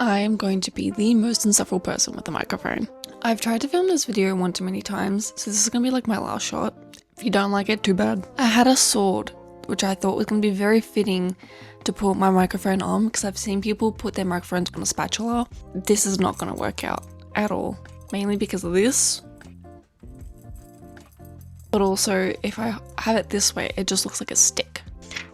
I am going to be the most insufferable person with a microphone. I've tried to film this video one too many times, so this is going to be like my last shot. If you don't like it, too bad. I had a sword, which I thought was going to be very fitting to put my microphone on, because I've seen people put their microphones on a spatula. This is not going to work out at all, mainly because of this. But also, if I have it this way, it just looks like a stick.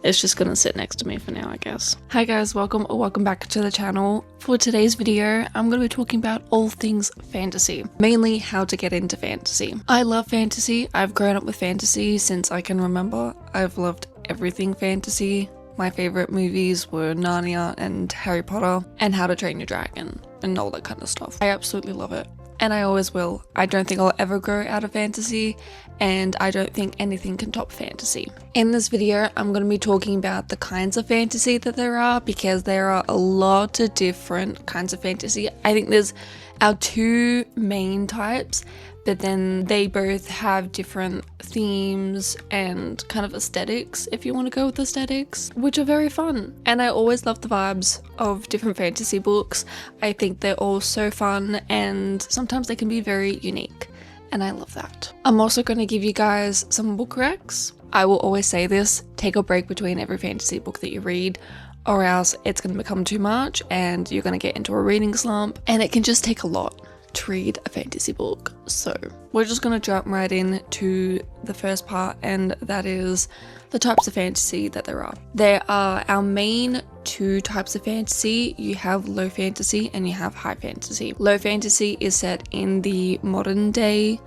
It's just gonna sit next to me for now, I guess. Hi guys, welcome back to the channel. For today's video, I'm gonna be talking about all things fantasy, mainly how to get into fantasy. I love fantasy. I've grown up with fantasy since I can remember. I've loved everything fantasy. My favorite movies were Narnia and Harry Potter and How to Train Your Dragon and all that kind of stuff. I absolutely love it. And I always will. I don't think I'll ever grow out of fantasy, and I don't think anything can top fantasy. In this video, I'm going to be talking about the kinds of fantasy that there are, because there are a lot of different kinds of fantasy. I think there's our two main types, but then they both have different themes and kind of aesthetics, if you want to go with aesthetics, which are very fun. And I always love the vibes of different fantasy books. I think they're all so fun, and sometimes they can be very unique, and I love that. I'm also going to give you guys some book recs. I will always say this: take a break between every fantasy book that you read, or else it's going to become too much and you're going to get into a reading slump, and it can just take a lot to read a fantasy book. So we're just going to jump right in to the first part, and that is the types of fantasy that there are. There are our main two types of fantasy. You have low fantasy and you have high fantasy. Low fantasy is set in the modern day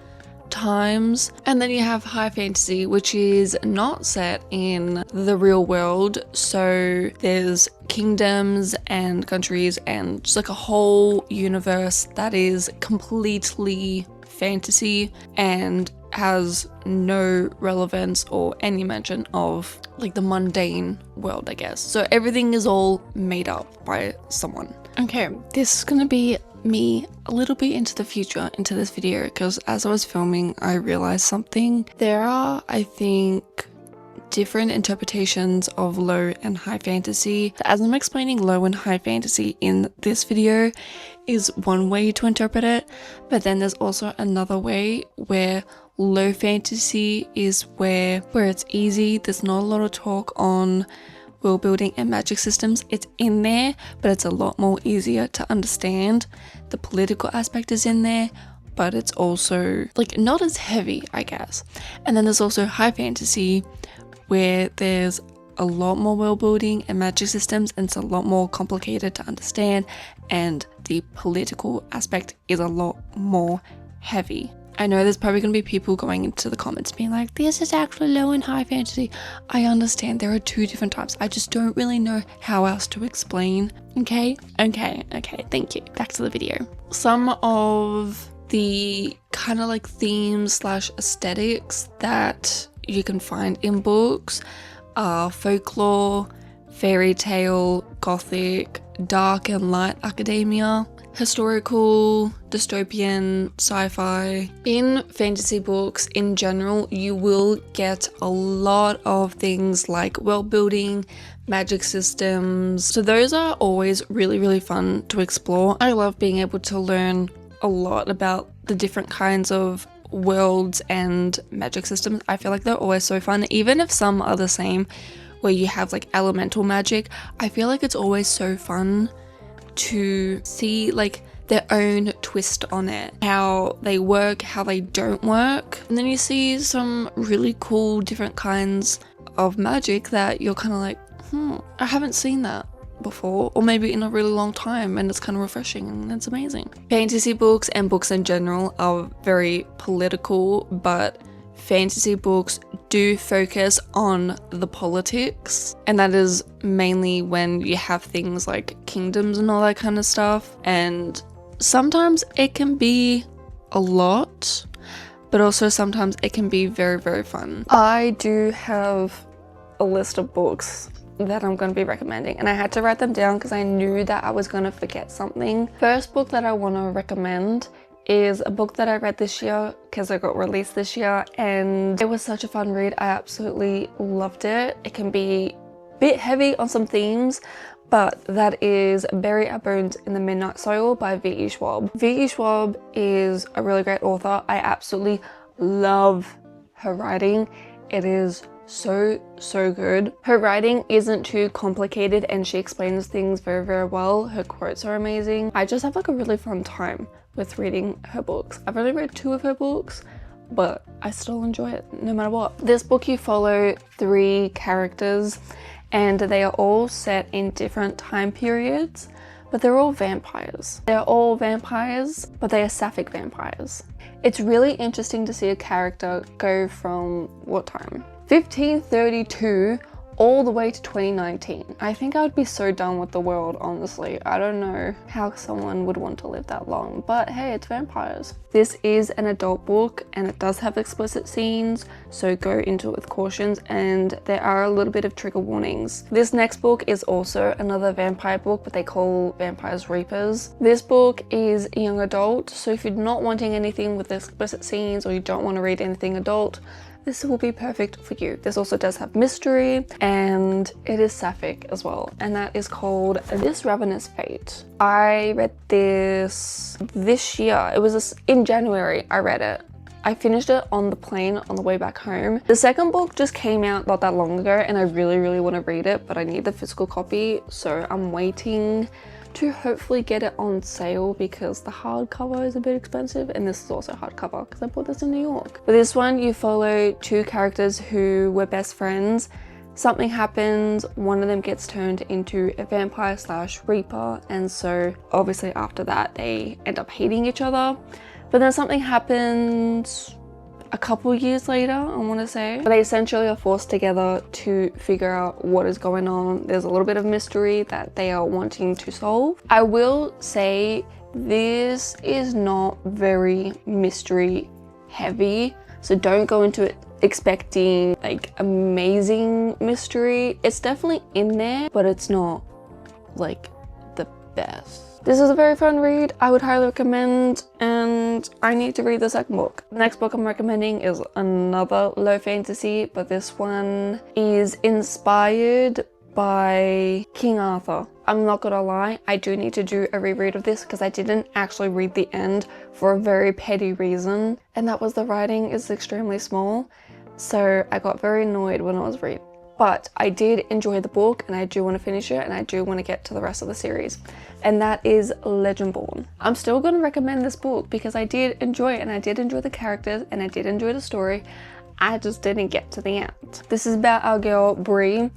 times, and then you have high fantasy, which is not set in the real world. So there's kingdoms and countries and just like a whole universe that is completely fantasy and has no relevance or any mention of like the mundane world, I guess. So everything is all made up by someone. Okay, this is gonna be me a little bit into the future into this video, because as I was filming I realized something. There are, I think, different interpretations of low and high fantasy. As I'm explaining low and high fantasy in this video is one way to interpret it, but then there's also another way where low fantasy is where it's easy. There's not a lot of talk on world building and magic systems. It's in there, but it's a lot more easier to understand. The political aspect is in there, but it's also like not as heavy, I guess. And then there's also high fantasy, where there's a lot more world building and magic systems, and it's a lot more complicated to understand, and the political aspect is a lot more heavy. I know there's probably going to be people going into the comments being like, this is actually low and high fantasy. I understand there are two different types. I just don't really know how else to explain. Okay, thank you. Back to the video. Some of the kind of like themes / aesthetics that you can find in books are folklore, fairy tale, gothic, dark and light academia, historical, dystopian, sci-fi. In fantasy books in general, you will get a lot of things like world building, magic systems. So those are always really fun to explore. I love being able to learn a lot about the different kinds of worlds and magic systems. I feel like they're always so fun, even if some are the same, where you have like elemental magic. I feel like it's always so fun to see like their own twist on it, how they work, how they don't work. And then you see some really cool different kinds of magic that you're kind of like, I haven't seen that before, or maybe in a really long time, and it's kind of refreshing and it's amazing. Fantasy books and books in general are very political, but fantasy books do focus on the politics, and that is mainly when you have things like kingdoms and all that kind of stuff. And sometimes it can be a lot, but also sometimes it can be very fun. I do have a list of books that I'm going to be recommending, and I had to write them down because I knew that I was going to forget something. First book that I want to recommend is a book that I read this year because it got released this year, and it was such a fun read. I absolutely loved it. It can be Bit heavy on some themes, but that is Bury Our Bones in the Midnight Soil by V.E. Schwab. V.E. Schwab is a really great author. I absolutely love her writing. It is so good. Her writing isn't too complicated and she explains things very well. Her quotes are amazing. I just have like a really fun time with reading her books. I've only read 2 of her books, but I still enjoy it no matter what. This book, you follow 3 characters and they are all set in different time periods, but they're all vampires. They're all vampires, but they are sapphic vampires. It's really interesting to see a character go from what time? 1532 all the way to 2019. I think I would be so done with the world, honestly. I don't know how someone would want to live that long, but hey, it's vampires. This is an adult book and it does have explicit scenes, so go into it with cautions, and there are a little bit of trigger warnings. This next book is also another vampire book, but they call vampires reapers. This book is young adult, so if you're not wanting anything with explicit scenes or you don't want to read anything adult, this will be perfect for you. This also does have mystery and it is sapphic as well, and that is called This Ravenous Fate. I read this year. It was in January I read it. I finished it on the plane on the way back home. The second book just came out not that long ago and I really want to read it, but I need the physical copy, so I'm waiting to hopefully get it on sale because the hardcover is a bit expensive, and this is also hardcover because I bought this in New York. For this one, you follow 2 characters who were best friends. Something happens, one of them gets turned into a vampire / reaper, and so obviously after that they end up hating each other. But then something happens a couple years later, I want to say. They essentially are forced together to figure out what is going on. There's a little bit of mystery that they are wanting to solve. I will say this is not very mystery heavy, so don't go into it expecting like amazing mystery. It's definitely in there, but it's not like the best. This is a very fun read. I would highly recommend, and I need to read the second book. The next book I'm recommending is another low fantasy, but this one is inspired by King Arthur. I'm not gonna lie, I do need to do a reread of this because I didn't actually read the end for a very petty reason, and that was the writing is extremely small, so I got very annoyed when I was reading. But I did enjoy the book and I do want to finish it, and I do want to get to the rest of the series, and that is Legendborn. I'm still going to recommend this book because I did enjoy it and I did enjoy the characters and I did enjoy the story. I just didn't get to the end. This is about our girl Brie,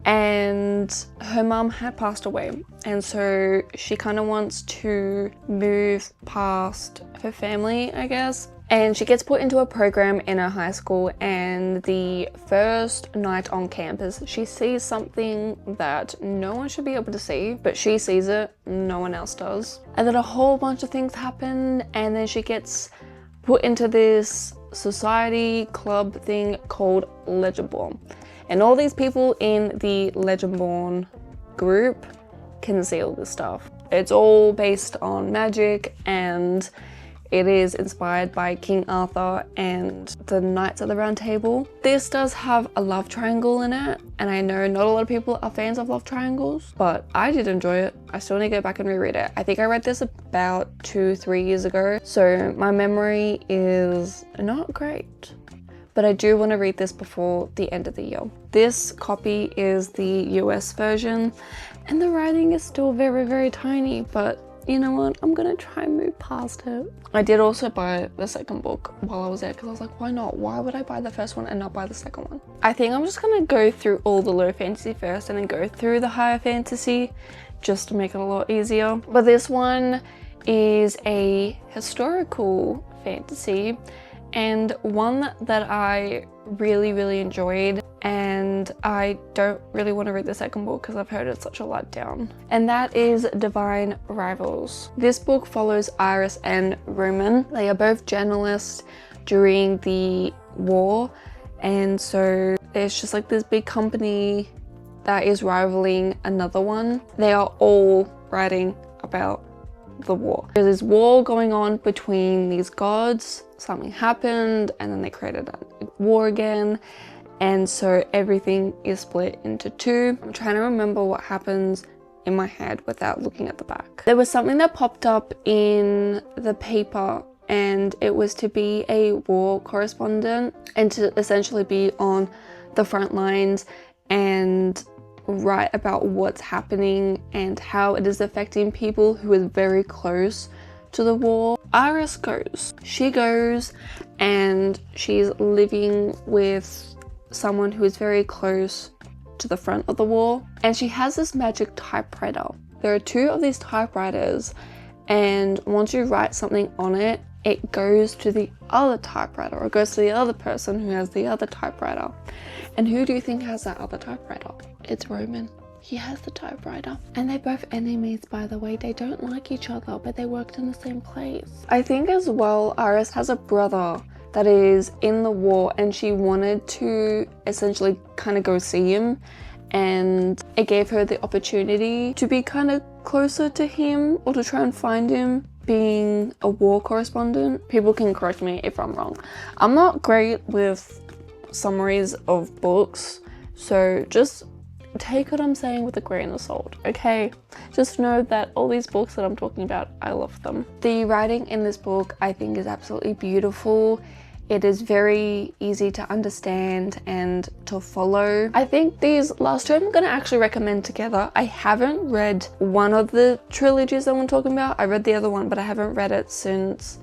and her mum had passed away, and so she kind of wants to move past her family, I guess. And she gets put into a program in her high school, and the first night on campus, she sees something that no one should be able to see, but she sees it, no one else does. And then a whole bunch of things happen, and then she gets put into this society club thing called Legendborn. And all these people in the Legendborn group can see all this stuff. It's all based on magic, and it is inspired by King Arthur and the Knights of the Round Table. This does have a love triangle in it, and I know not a lot of people are fans of love triangles, but I did enjoy it. I still need to go back and reread it. I think I read this about 2-3 years ago, so my memory is not great. But I do want to read this before the end of the year. This copy is the US version, and the writing is still very tiny, but you know what, I'm gonna try and move past it. I did also buy the second book while I was there because I was like, why not? Why would I buy the first one and not buy the second one? I think I'm just gonna go through all the low fantasy first and then go through the higher fantasy just to make it a lot easier. But this one is a historical fantasy and one that I really enjoyed, and I don't really want to read the second book because I've heard it's such a letdown, and that is Divine Rivals. This book follows Iris and Roman. They are both journalists during the war, and so there's just like this big company that is rivaling another one. They are all writing about the war. There's this war going on between these gods. Something happened and then they created a war again, and so everything is split into two. I'm trying to remember what happens in my head without looking at the back. There was something that popped up in the paper, and it was to be a war correspondent and to essentially be on the front lines and write about what's happening and how it is affecting people who is very close to the war. Iris goes. She goes and she's living with someone who is very close to the front of the wall, and she has this magic typewriter. There are two of these typewriters, and once you write something on it, it goes to the other typewriter, or goes to the other person who has the other typewriter. And who do you think has that other typewriter? It's Roman. He has the typewriter. And they're both enemies, by the way. They don't like each other, but they worked in the same place. I think as well, Iris has a brother that is in the war, and she wanted to essentially kind of go see him, and it gave her the opportunity to be kind of closer to him, or to try and find him, being a war correspondent. People can correct me if I'm wrong. I'm not great with summaries of books, so just take what I'm saying with a grain of salt, okay? Just know that all these books that I'm talking about, I love them. The writing in this book, I think, is absolutely beautiful. It is very easy to understand and to follow. I think these last two I'm going to actually recommend together. I haven't read one of the trilogies that I'm talking about. I read the other one, but I haven't read it since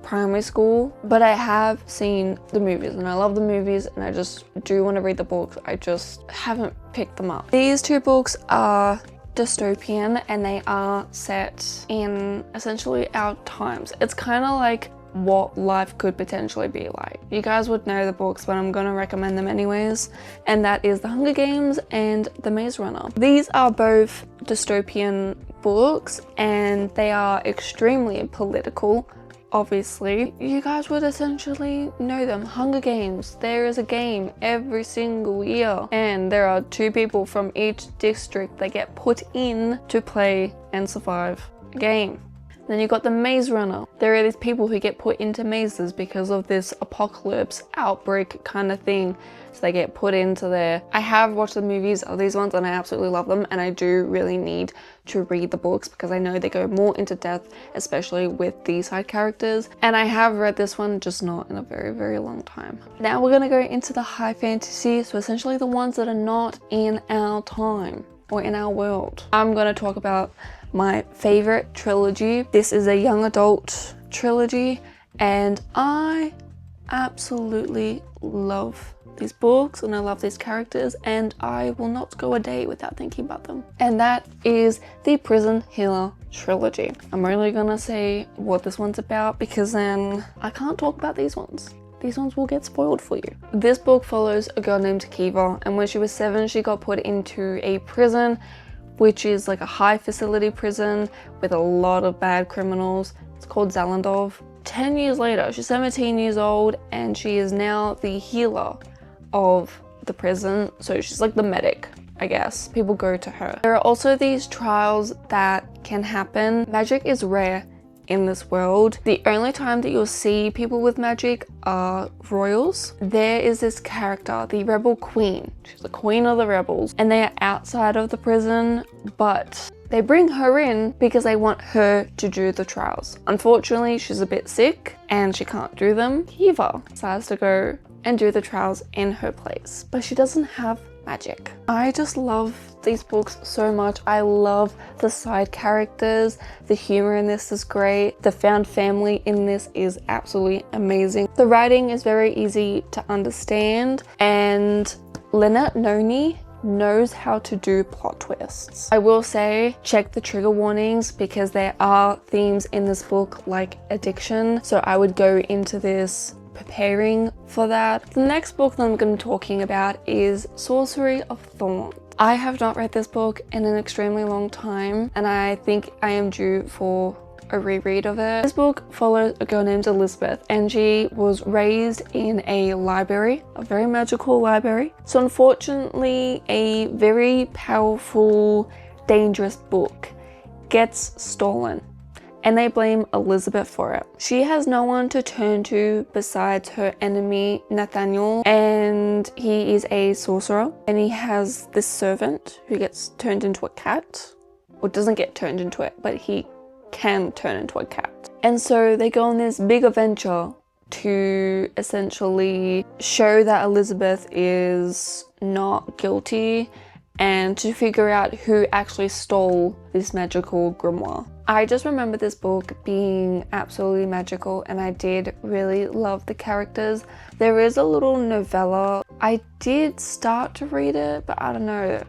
primary school. But I have seen the movies, and I love the movies, and I just do want to read the books. I just haven't picked them up. These two books are dystopian, and they are set in essentially our times. It's kind of like what life could potentially be like. You guys would know the books, but I'm gonna recommend them anyways, and that is The Hunger Games and The Maze Runner. These are both dystopian books, and they are extremely political. Obviously, you guys would essentially know them. Hunger Games, there is a game every single year, and there are two people from each district that get put in to play and survive a game. Then you've got the Maze Runner. There are these people who get put into mazes because of this apocalypse outbreak kind of thing. So they get put into there. I have watched the movies of these ones, and I absolutely love them. And I do really need to read the books because I know they go more into depth, especially with the side characters. And I have read this one, just not in a very, very long time. Now we're gonna go into the high fantasy. So essentially the ones that are not in our time or in our world. I'm gonna talk about my favorite trilogy. This is a young adult trilogy, and I absolutely love these books, and I love these characters, and I will not go a day without thinking about them. And that is the Prison Healer trilogy. I'm really gonna say what this one's about, because then I can't talk about these ones. These ones will get spoiled for you. This book follows a girl named Kiva, and when she was 7, she got put into a prison, which is like a high facility prison with a lot of bad criminals. It's called Zalandov. 10 years later, she's 17 years old, and she is now the healer of the prison. So she's like the medic, I guess. People go to her. There are also these trials that can happen. Magic is rare in this world. The only time that you'll see people with magic are royals. There is this character, the Rebel Queen. She's the queen of the rebels, and they are outside of the prison, but they bring her in because they want her to do the trials. Unfortunately, she's a bit sick and she can't do them. Kiva decides to go and do the trials in her place, but she doesn't have magic. I just love these books so much. I love the side characters. The humor in this is great. The found family in this is absolutely amazing. The writing is very easy to understand, and Lynette Noni knows how to do plot twists. I will say, check the trigger warnings because there are themes in this book like addiction, so I would go into this preparing for that. The next book that I'm going to be talking about is Sorcery of Thorns. I have not read this book in an extremely long time, and I think I am due for a reread of it. This book follows a girl named Elizabeth, and she was raised in a library, a very magical library. So unfortunately, a very powerful, dangerous book gets stolen, and they blame Elizabeth for it. She has no one to turn to besides her enemy Nathaniel, and he is a sorcerer, and he has this servant who gets turned into a cat, or doesn't get turned into it, but he can turn into a cat. And so they go on this big adventure to essentially show that Elizabeth is not guilty and to figure out who actually stole this magical grimoire. I just remember this book being absolutely magical, and I did really love the characters. There is a little novella. I did start to read it, but I don't know.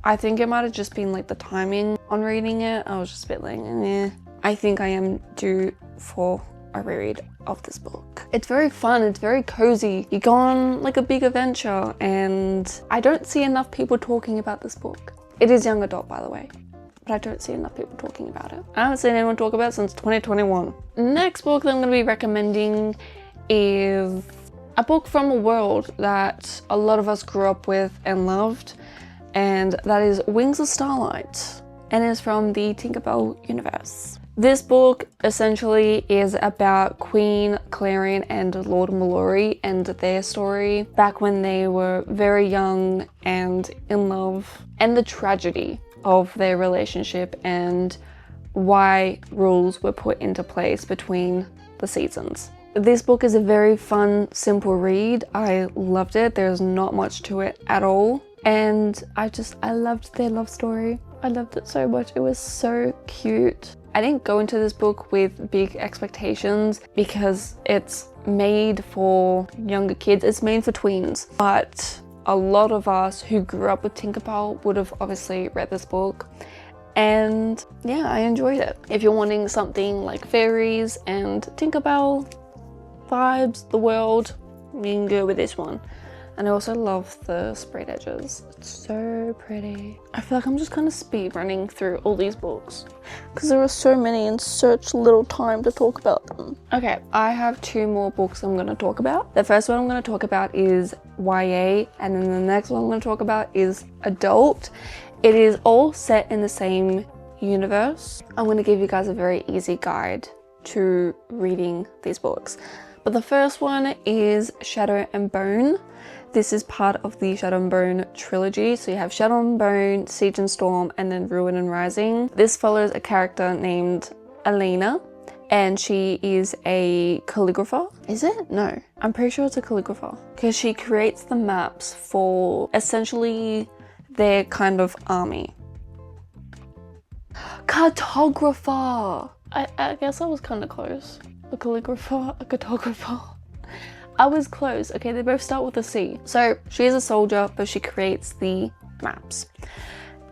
I think it might have just been like the timing on reading it. I was just a bit like, eh. I think I am due for a reread of this book. It's very fun, it's very cozy. You go on like a big adventure, and I don't see enough people talking about this book. It is young adult, by the way, but I don't see enough people talking about it. I haven't seen anyone talk about it since 2021. Next book that I'm going to be recommending is a book from a world that a lot of us grew up with and loved, and that is Wings of Starlight, and is from the Tinkerbell universe. This book essentially is about Queen Clarion and Lord Mallory and their story back when they were very young and in love, and the tragedy of their relationship and why rules were put into place between the seasons. This book is a very fun, simple read. I loved it. There's not much to it at all. And I loved their love story. I loved it so much. It was so cute. I didn't go into this book with big expectations because it's made for younger kids. It's made for tweens. But a lot of us who grew up with Tinkerbell would have obviously read this book. And yeah, I enjoyed it. If you're wanting something like fairies and Tinkerbell vibes, the world, you can go with this one. And I also love the sprayed edges. It's so pretty. I feel like I'm just kind of speed running through all these books because there are so many and such little time to talk about them. Okay, I have 2 more books I'm going to talk about. The first one I'm going to talk about is YA, and then the next one I'm going to talk about is adult. It is all set in the same universe. I'm going to give you guys a very easy guide to reading these books. But the first one is Shadow and Bone. This is part of the Shadow and Bone trilogy. So you have Shadow and Bone, Siege and Storm, and then Ruin and Rising. This follows a character named Elena, and she is a calligrapher. Is it? No, I'm pretty sure it's a calligrapher because she creates the maps for essentially their kind of army. Cartographer! I guess I was kind of close. A calligrapher, a cartographer. I was close. Okay, they both start with a C. So she's a soldier, but she creates the maps.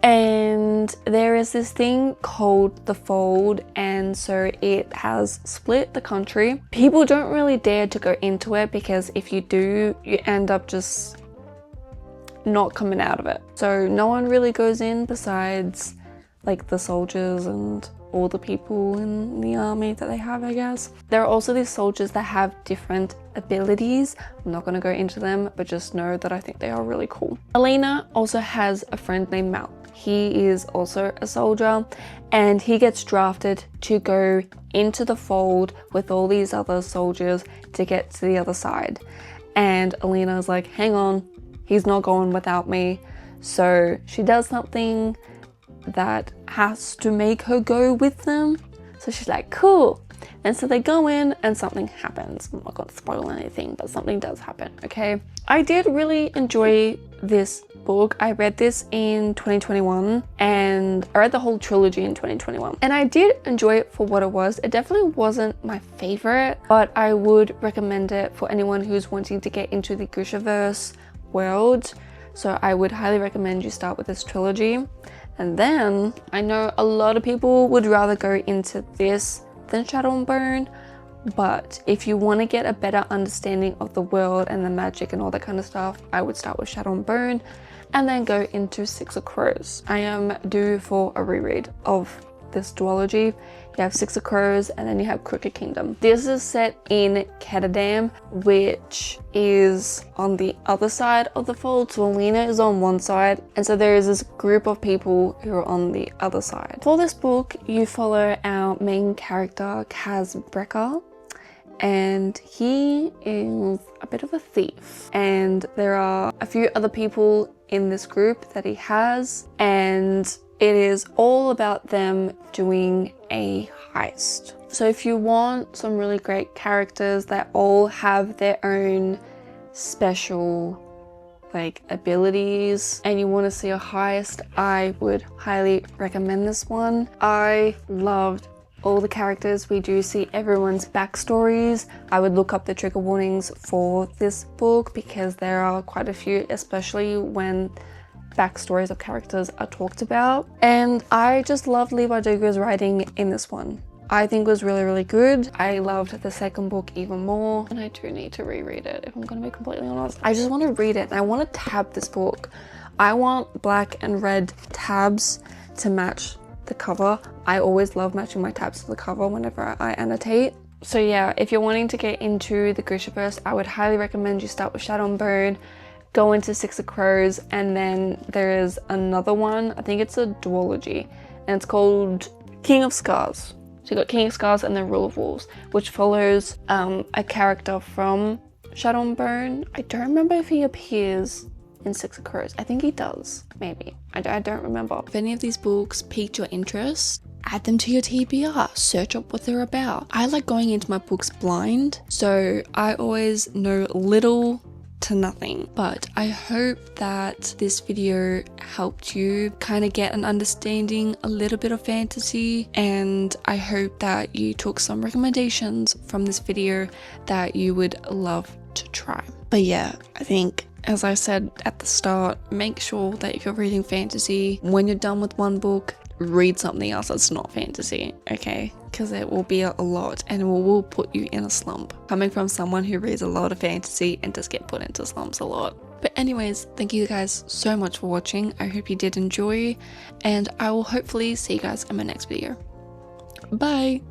And there is this thing called the Fold, and so it has split the country. People don't really dare to go into it because if you do, you end up just not coming out of it. So no one really goes in besides like the soldiers and all the people in the army that they have, I guess. There are also these soldiers that have different abilities. I'm not going to go into them, but just know that I think they are really cool. Elena also has a friend named Mal. He is also a soldier, and he gets drafted to go into the Fold with all these other soldiers to get to the other side. And Elena's like, hang on, he's not going without me. So she does something that has to make her go with them. So she's like, cool. And so they go in and something happens. I'm not going to spoil anything, but something does happen, okay? I did really enjoy this book. I read this in 2021, and I read the whole trilogy in 2021. And I did enjoy it for what it was. It definitely wasn't my favorite, but I would recommend it for anyone who's wanting to get into the Grishaverse world. So I would highly recommend you start with this trilogy. And then I know a lot of people would rather go into this than Shadow and Bone, but if you want to get a better understanding of the world and the magic and all that kind of stuff, I would start with Shadow and Bone and then go into Six of Crows. I am due for a reread of this duology. You have Six of Crows and then you have Crooked Kingdom. This is set in Ketterdam, which is on the other side of the fold. So Alina is on one side, and so there is this group of people who are on the other side. For this book, you follow our main character, Kaz Brecker, and he is a bit of a thief. And there are a few other people in this group that he has, and it is all about them doing a heist. So if you want some really great characters that all have their own special abilities and you want to see a heist, I would highly recommend this one. I loved all the characters. We do see everyone's backstories. I would look up the trigger warnings for this book because there are quite a few, especially when backstories of characters are talked about. And I just loved Leigh Bardugo's writing in this one. I think it was really, really good. I loved the second book even more, and I do need to reread it if I'm going to be completely honest. I just want to read it and I want to tab this book. I want black and red tabs to match the cover. I always love matching my tabs to the cover whenever I annotate. So yeah, if you're wanting to get into the Grishaverse, I would highly recommend you start with Shadow and Bone, go into Six of Crows, and then there is another one, I think it's a duology, and it's called King of Scars. So you got King of Scars and then Rule of Wolves, which follows a character from Shadow and Bone. I don't remember if he appears in Six of Crows. I think he does, maybe. I don't remember. If any of these books piqued your interest, add them to your TBR, search up what they're about. I like going into my books blind, so I always know little to nothing, but I hope that this video helped you kind of get an understanding, a little bit of fantasy, and I hope that you took some recommendations from this video that you would love to try. But yeah, I think, as I said at the start, make sure that if you're reading fantasy, when you're done with one book, read something else that's not fantasy, okay? Because it will be a lot and it will put you in a slump. Coming from someone who reads a lot of fantasy and does get put into slumps a lot. But anyways, thank you guys so much for watching. I hope you did enjoy, and I will hopefully see you guys in my next video. Bye!